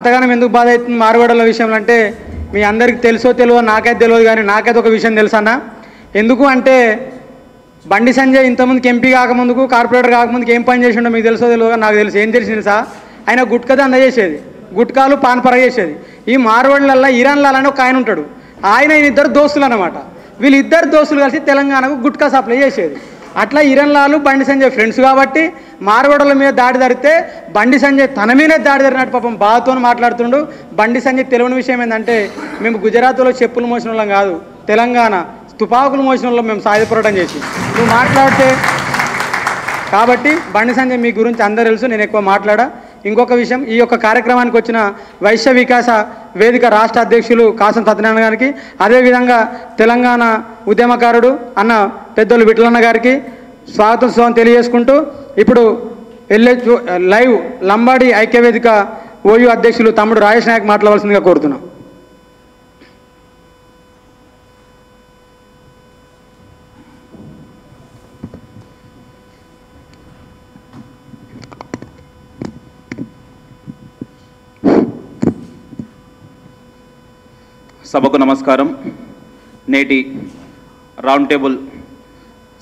అంతగానం ఎందుకు బాధ అవుతుంది మార్వాడల విషయంలో అంటే మీ అందరికీ తెలుసో తెలియదో నాకైతే తెలియదు, కానీ నాకైతే ఒక విషయం తెలుసన్నా. ఎందుకు అంటే బండి సంజయ్ ఇంతకుముందుకు ఎంపీ కాకముందుకు కార్పొరేటర్ కాకముందుకు ఏం పని చేసిండో మీకు తెలుసో తెలియదు, నాకు తెలుసు. ఏం తెలిసింది సార్, ఆయన గుట్కా దంద చేసేది, గుట్కాలు పాన్పర చేసేది. ఈ మార్వాడలల్లో ఇరాన్లాల్ అని ఒక ఆయన ఉంటాడు, ఆయన ఇద్దరు దోస్తులు అన్నమాట. వీళ్ళిద్దరు దోస్తులు కలిసి తెలంగాణకు గుట్కా సప్లై చేసేది. అట్లా ఇరాన్లాల్ బండి సంజయ్ ఫ్రెండ్స్ కాబట్టి మార్వాడల మీద దాడి జరిగితే బండి సంజయ్ తన మీదే దాడి జరిగినట్టు పాపం బాధతో మాట్లాడుతుండు. బండి సంజయ్ తెలియని విషయం ఏంటంటే మేము గుజరాత్లో చెప్పులు మోసిన వాళ్ళం కాదు, తెలంగాణ తుపాకులు మోసిన వాళ్ళం మేము సాయుధ పోరాటం చేసి నువ్వు మాట్లాడితే. కాబట్టి బండి సంజయ్ మీ గురించి అందరూ తెలుసు, నేను ఎక్కువ మాట్లాడా. ఇంకొక విషయం, ఈ యొక్క కార్యక్రమానికి వచ్చిన వైశ్య వికాస వేదిక రాష్ట్ర అధ్యక్షులు కాసం సత్యనారాయణ గారికి, అదేవిధంగా తెలంగాణ ఉద్యమకారుడు అన్న పెద్దలు విఠలన్న గారికి స్వాగతం తెలియజేసుకుంటూ ఇప్పుడు లైవ్ లంబాడి ఐక్యవేదిక ఓయూ అధ్యక్షులు తమ్ముడు రాజేష్ నాయక్ మాట్లాడవలసిందిగా కోరుతున్నాం. సభకు నమస్కారం. నేటి రౌండ్ టేబుల్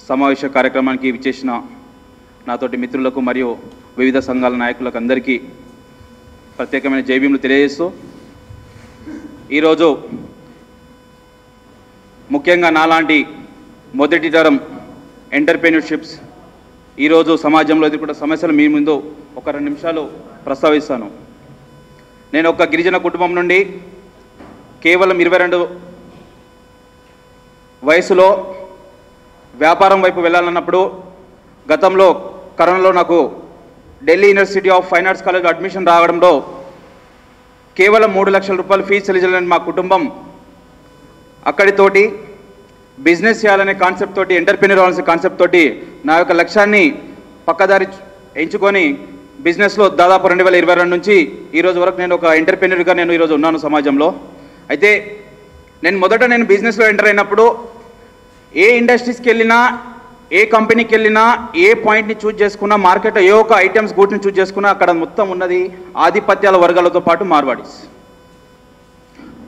సమావేశ కార్యక్రమానికి విచ్చేసిన నాతోటి మిత్రులకు మరియు వివిధ సంఘాల నాయకులకు అందరికీ ప్రత్యేకమైన జైభీములు తెలియజేస్తూ, ఈరోజు ముఖ్యంగా నాలాంటి మొదటి తరం ఎంటర్‌ప్రెన్యూర్‌షిప్స్ ఈరోజు సమాజంలో ఎదుర్కొన్న సమస్యలు మీ ముందు ఒక 2 నిమిషాలు ప్రస్తావిస్తాను. నేను ఒక గిరిజన కుటుంబం నుండి కేవలం 22 వయసులో వ్యాపారం వైపు వెళ్ళాలన్నప్పుడు గతంలో కరోనాలో నాకు Delhi university of fine arts college admission రావడంలో కేవలం 3 లక్షల రూపాయలు ఫీజు చెల్లించాలని మా కుటుంబం అక్కడితోటి బిజినెస్ చేయాలనే కాన్సెప్ట్ తోటి, ఎంటర్‌ప్రెన్యూర్ అవ్వాలనే కాన్సెప్ట్ తోటి నా యొక్క లక్ష్యాన్ని పక్కదారి ఎంచుకొని బిజినెస్లో దాదాపు 2022 నుంచి ఈరోజు వరకు నేను ఒక ఎంటర్‌ప్రెన్యూర్గా నేను ఈరోజు ఉన్నాను సమాజంలో. అయితే నేను బిజినెస్లో ఎంటర్ అయినప్పుడు ఏ ఇండస్ట్రీస్కి వెళ్ళినా, ఏ కంపెనీకి వెళ్ళినా, ఏ పాయింట్ని చూజ్ చేసుకున్నా, మార్కెట్లో ఏ ఒక ఐటమ్స్ గూడ్స్ని చూజ్ చేసుకున్నా అక్కడ మొత్తం ఉన్నది ఆధిపత్యాల వర్గాలతో పాటు మార్వాడీస్.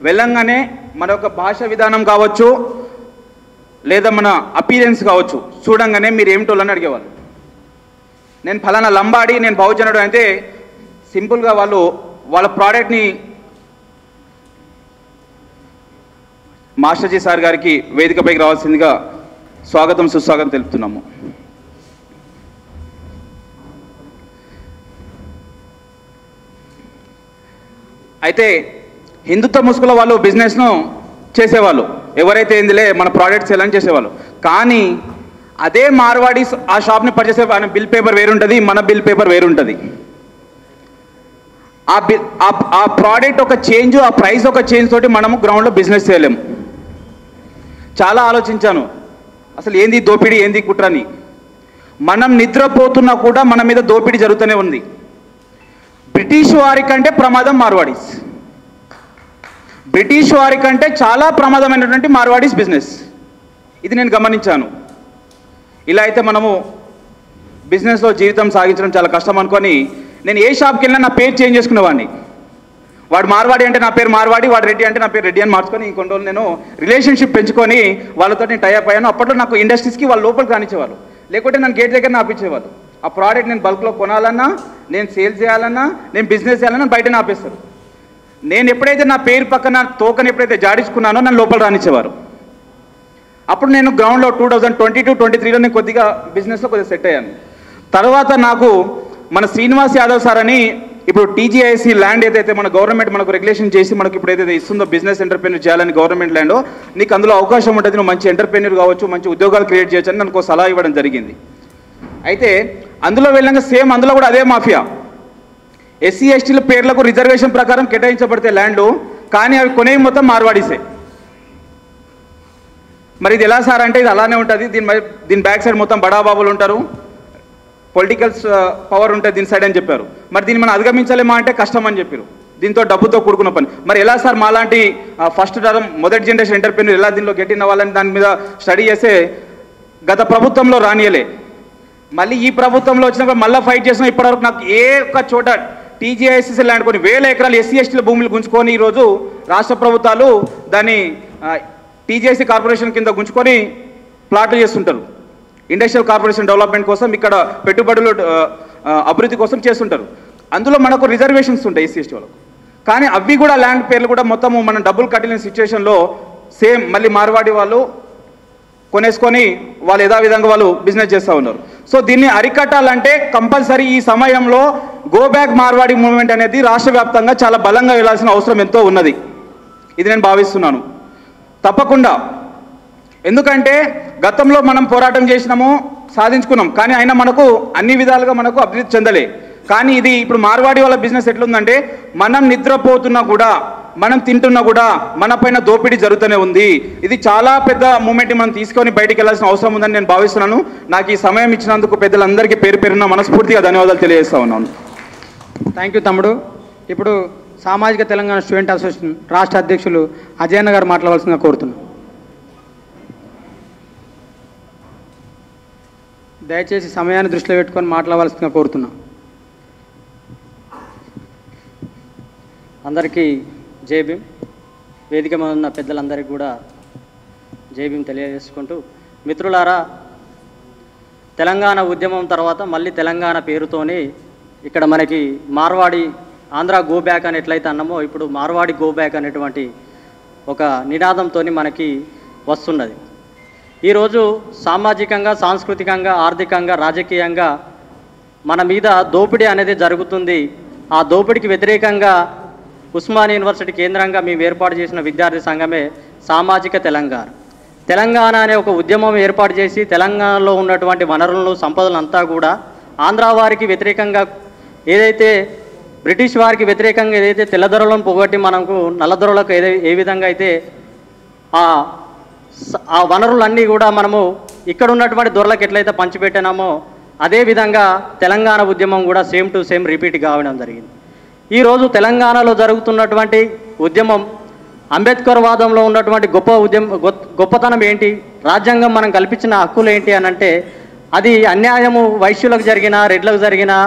వెళ్ళంగానే మన యొక్క భాష విధానం కావచ్చు, లేదా మన అపీరెన్స్ కావచ్చు, చూడంగానే మీరు ఏమిటోళ్ళని అడిగేవాళ్ళు. నేను ఫలానా లంబాడి, నేను బహుజనుడు అంటే సింపుల్గా వాళ్ళ ప్రోడక్ట్ని మాస్టర్జీ సార్ గారికి వేదికపైకి రావాల్సిందిగా స్వాగతం సుస్వాగతం తెలుపుతున్నాము. అయితే హిందుత్వ ముసుగులో వాళ్ళు బిజినెస్ను చేసేవాళ్ళు, ఎవరైతే ఏందిలే మన ప్రోడక్ట్స్ ఎలా చేసేవాళ్ళు. కానీ అదే మార్వాడీస్ ఆ షాప్ని పర్చేసే ఆయన బిల్ పేపర్ వేరుంటుంది, మన బిల్ పేపర్ వేరుంటుంది. ఆ ప్రోడక్ట్ ఒక చేంజ్, ఆ ప్రైస్ ఒక చేంజ్ తోటి మనము గ్రౌండ్లో బిజినెస్ చేయలేము. చాలా ఆలోచించాను, అసలు ఏంది దోపిడీ, ఏంది కుట్రని. మనం నిద్రపోతున్నా కూడా మన మీద దోపిడీ జరుగుతూనే ఉంది. బ్రిటిష్ వారి కంటే ప్రమాదం మార్వాడీస్, బ్రిటిష్ వారి కంటే చాలా ప్రమాదమైనటువంటి మార్వాడీస్ బిజినెస్. ఇది నేను గమనించాను. ఇలా అయితే మనము బిజినెస్లో జీవితం సాగించడం చాలా కష్టం అనుకొని నేను ఏ షాప్కి వెళ్ళినా నా పేరు చేంజ్ చేసుకునేవాడిని. వాడు మార్వాడి అంటే నా పేరు మార్వాడి, వాడు రెడ్డి అంటే నా పేరు రెడ్డి అని మార్చుకొని ఇంకొన్ని రోజులు నేను రిలేషన్షిప్ పెంచుకొని వాళ్ళతో నేను టైఅప్ అయ్యాను. అప్పట్లో నాకు ఇండస్ట్రీస్కి వాళ్ళు లోపలికి రానిచ్చేవాళ్ళు, లేకుంటే నన్ను గేట్ దగ్గర ఆపించేవాళ్ళు. ఆ ప్రోడక్ట్ నేను బల్క్లో కొనాలన్నా, నేను సేల్ చేయాలన్నా, నేను బిజినెస్ చేయాలన్నా బయటనే ఆపేస్తారు. నేను ఎప్పుడైతే నా పేరు పక్కన తోకని ఎప్పుడైతే జాడించుకున్నానో నన్ను లోపల రానిచ్చేవారు. అప్పుడు నేను గ్రౌండ్లో 2022-23లో నేను కొద్దిగా బిజినెస్లో కొద్దిగా సెట్ అయ్యాను. తర్వాత నాకు మన శ్రీనివాస్ యాదవ్ సార్ అని ఇప్పుడు టీజీఐసీ ల్యాండ్ ఏదైతే మన గవర్నమెంట్ మనకు రెగ్యులేషన్ చేసి మనకు ఇప్పుడు ఏదైతే ఇస్తుందో బిజినెస్ ఎంటర్‌ప్రెన్యూర్ చేయాలని గవర్నమెంట్ ల్యాండ్, నీకు అందులో అవకాశం ఉంటుంది, నువ్వు మంచి ఎంటర్‌ప్రెన్యూర్ కావచ్చు, మంచి ఉద్యోగాలు క్రియేట్ చేయొచ్చు అని నాకు సలహా ఇవ్వడం జరిగింది. అయితే అందులో వెళ్ళాక సేమ్ అందులో కూడా అదే మాఫియా. ఎస్సీ ఎస్టీల పేర్లకు రిజర్వేషన్ ప్రకారం కేటాయించబడితే ల్యాండ్లు, కానీ అవి కొనేవి మొత్తం మార్వాడీసే. మరి ఇది ఎలా సార్ అంటే ఇది అలానే ఉంటుంది. దీని బ్యాక్ సైడ్ మొత్తం బడాబాబులు ఉంటారు, పొలిటికల్ పవర్ ఉంటుంది దీని సైడ్ అని చెప్పారు. మరి దీన్ని మనం అధిగమించలేమా అంటే కష్టం అని చెప్పారు. దీంతో డబ్బుతో కూడుకున్న పని. మరి ఎలా సార్ మాలాంటి ఫస్ట్ తరం మొదటి జనరేషన్ ఎంటర్‌ప్రెన్యూర్ ఎలా దీనిలో గెట్ ఇన్ అవ్వాలని దాని మీద స్టడీ చేస్తే గత ప్రభుత్వంలో రానియలే. మళ్ళీ ఈ ప్రభుత్వంలో వచ్చినప్పుడు మళ్ళీ ఫైట్ చేసిన ఇప్పటివరకు నాకు ఏ ఒక్క చోట టీజీఐఎస్ఎస్ ల్యాండ్ కొన్ని వేల ఎకరాలు ఎస్సీ ఎస్టీల భూములు గుంజుకొని ఈరోజు రాష్ట్ర ప్రభుత్వాలు దాన్ని టీజీఐసీ కార్పొరేషన్ కింద గుంజుకొని ప్లాట్లు చేస్తుంటారు. ఇండస్ట్రియల్ కార్పొరేషన్ డెవలప్మెంట్ కోసం ఇక్కడ పెట్టుబడులు అభివృద్ధి కోసం చేస్తుంటారు. అందులో మనకు రిజర్వేషన్స్ ఉంటాయి ఎస్సీ ఎస్టీ వాళ్ళకు. కానీ అవి కూడా ల్యాండ్ పేర్లు కూడా మొత్తము మనం డబ్బులు కట్టలేని సిచ్యువేషన్లో సేమ్ మళ్ళీ మార్వాడి వాళ్ళు కొనేసుకొని వాళ్ళు యథావిధంగా వాళ్ళు బిజినెస్ చేస్తూ ఉన్నారు. సో దీన్ని అరికట్టాలంటే కంపల్సరీ ఈ సమయంలో గో బ్యాక్ మార్వాడి మూవ్మెంట్ అనేది రాష్ట్ర వ్యాప్తంగా చాలా బలంగా వెళ్ళాల్సిన అవసరం ఎంతో ఉన్నది. ఇది నేను భావిస్తున్నాను తప్పకుండా. ఎందుకంటే గతంలో మనం పోరాటం చేసినాము, సాధించుకున్నాం, కానీ అయినా మనకు అన్ని విధాలుగా మనకు అభివృద్ధి చెందలే. కానీ ఇది ఇప్పుడు మార్వాడి వాళ్ళ బిజినెస్ ఎట్లుందంటే మనం నిద్రపోతున్నా కూడా, మనం తింటున్నా కూడా మన పైన దోపిడీ జరుగుతూనే ఉంది. ఇది చాలా పెద్ద మూమెంట్ మనం తీసుకొని బయటికి వెళ్ళాల్సిన అవసరం ఉందని నేను భావిస్తున్నాను. నాకు ఈ సమయం ఇచ్చినందుకు పెద్దలందరికీ పేరు పేరున మనస్ఫూర్తిగా ధన్యవాదాలు తెలియజేస్తా ఉన్నాను. థ్యాంక్ యూ తమ్ముడు. ఇప్పుడు సామాజిక తెలంగాణ స్టూడెంట్ అసోసియేషన్ రాష్ట్ర అధ్యక్షులు అజయన్న గారు మాట్లాడవలసిందిగా కోరుతున్నాను. దయచేసి సమయాన్ని దృష్టిలో పెట్టుకొని మాట్లాడవలసిందిగా కోరుతున్నాను. అందరికీ జై భీమ్. వేదిక మీద ఉన్న పెద్దలందరికీ కూడా జై భీమ్ తెలియజేసుకుంటూ, మిత్రులారా, తెలంగాణ ఉద్యమం తర్వాత మళ్ళీ తెలంగాణ పేరుతోని ఇక్కడ మనకి మార్వాడి ఆంధ్ర గో బ్యాక్ అని ఎట్లయితే అన్నామో ఇప్పుడు మార్వాడి గో బ్యాక్ అనేటువంటి ఒక నినాదంతో మనకి వస్తున్నది. ఈరోజు సామాజికంగా, సాంస్కృతికంగా, ఆర్థికంగా, రాజకీయంగా మన మీద దోపిడీ అనేది జరుగుతుంది. ఆ దోపిడీకి వ్యతిరేకంగా ఉస్మానియా యూనివర్సిటీ కేంద్రంగా మేము ఏర్పాటు చేసిన విద్యార్థి సంఘమే సామాజిక తెలంగాణ అనే ఒక ఉద్యమం ఏర్పాటు చేసి తెలంగాణలో ఉన్నటువంటి వనరులను, సంపదలంతా కూడా ఆంధ్ర వారికి వ్యతిరేకంగా ఏదైతే బ్రిటిష్ వారికి వ్యతిరేకంగా ఏదైతే తెల్లదొరలను పోగొట్టి మనకు నల్లదొరలకు ఏ విధంగా అయితే ఆ వనరులన్నీ కూడా మనము ఇక్కడ ఉన్నటువంటి దొరలకు ఎట్లయితే పంచిపెట్టినామో అదేవిధంగా తెలంగాణ ఉద్యమం కూడా సేమ్ టు సేమ్ రిపీట్ కావడం జరిగింది. ఈరోజు తెలంగాణలో జరుగుతున్నటువంటి ఉద్యమం అంబేద్కర్ వాదంలో ఉన్నటువంటి గొప్పతనం ఏంటి, రాజ్యాంగం మనం కల్పించిన హక్కులు ఏంటి అని అంటే అది అన్యాయము వైశ్యులకు జరిగినా, రెడ్లకు జరిగినా,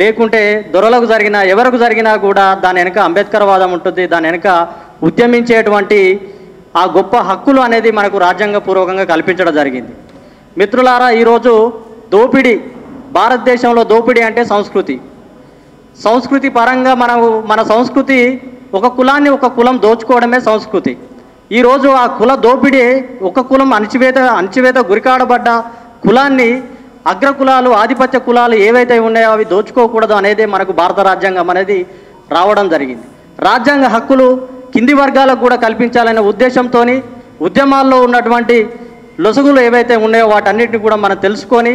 లేకుంటే దొరలకు జరిగినా, ఎవరికి జరిగినా కూడా దాని వెనుక అంబేద్కర్ వాదం ఉంటుంది. దాని వెనుక ఉద్యమించేటువంటి ఆ గొప్ప హక్కులు అనేది మనకు రాజ్యాంగపూర్వకంగా కల్పించడం జరిగింది. మిత్రులారా, ఈరోజు దోపిడీ, భారతదేశంలో దోపిడీ అంటే సంస్కృతి పరంగా మన సంస్కృతి ఒక కులాన్ని ఒక కులం దోచుకోవడమే సంస్కృతి. ఈరోజు ఆ కుల దోపిడీ, ఒక కులం అణచివేత గురికాడబడ్డ కులాన్ని అగ్రకులాలు, ఆధిపత్య కులాలు ఏవైతే ఉన్నాయో అవి దోచుకోకూడదు అనేది మనకు భారత రాజ్యాంగం అనేది రావడం జరిగింది. రాజ్యాంగ హక్కులు కింది వర్గాలకు కూడా కల్పించాలనే ఉద్దేశంతో ఉద్యమాల్లో ఉన్నటువంటి లొసుగులు ఏవైతే ఉన్నాయో వాటన్నిటిని కూడా మనం తెలుసుకొని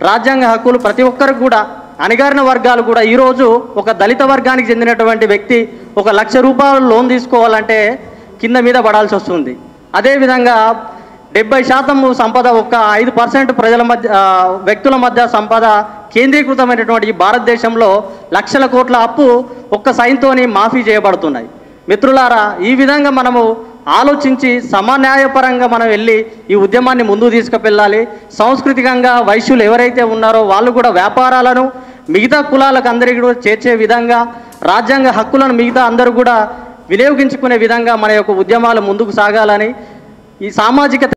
రాజ్యాంగ హక్కులు ప్రతి ఒక్కరికి కూడా, అణగారిన వర్గాలు కూడా, ఈరోజు ఒక దళిత వర్గానికి చెందినటువంటి వ్యక్తి 1 లక్ష రూపాయలు లోన్ తీసుకోవాలంటే కింద మీద పడాల్సి వస్తుంది. అదేవిధంగా 70% సంపద, ఒక 5% ప్రజల మధ్య వ్యక్తుల మధ్య సంపద కేంద్రీకృతమైనటువంటి ఈ భారతదేశంలో లక్షల కోట్ల అప్పు ఒక్క సైన్తోని మాఫీ చేయబడుతున్నాయి. మిత్రులారా, ఈ విధంగా మనము ఆలోచించి సమన్యాయపరంగా మనం వెళ్ళి ఈ ఉద్యమాన్ని ముందుకు తీసుకువెళ్ళాలి. సాంస్కృతికంగా వైశ్యులు ఎవరైతే ఉన్నారో వాళ్ళు కూడా వ్యాపారాలను మిగతా కులాలకు అందరికీ కూడా చేర్చే విధంగా, రాజ్యాంగ హక్కులను మిగతా అందరూ కూడా వినియోగించుకునే విధంగా మన యొక్క ఉద్యమాలు ముందుకు సాగాలని ఈ సామాజిక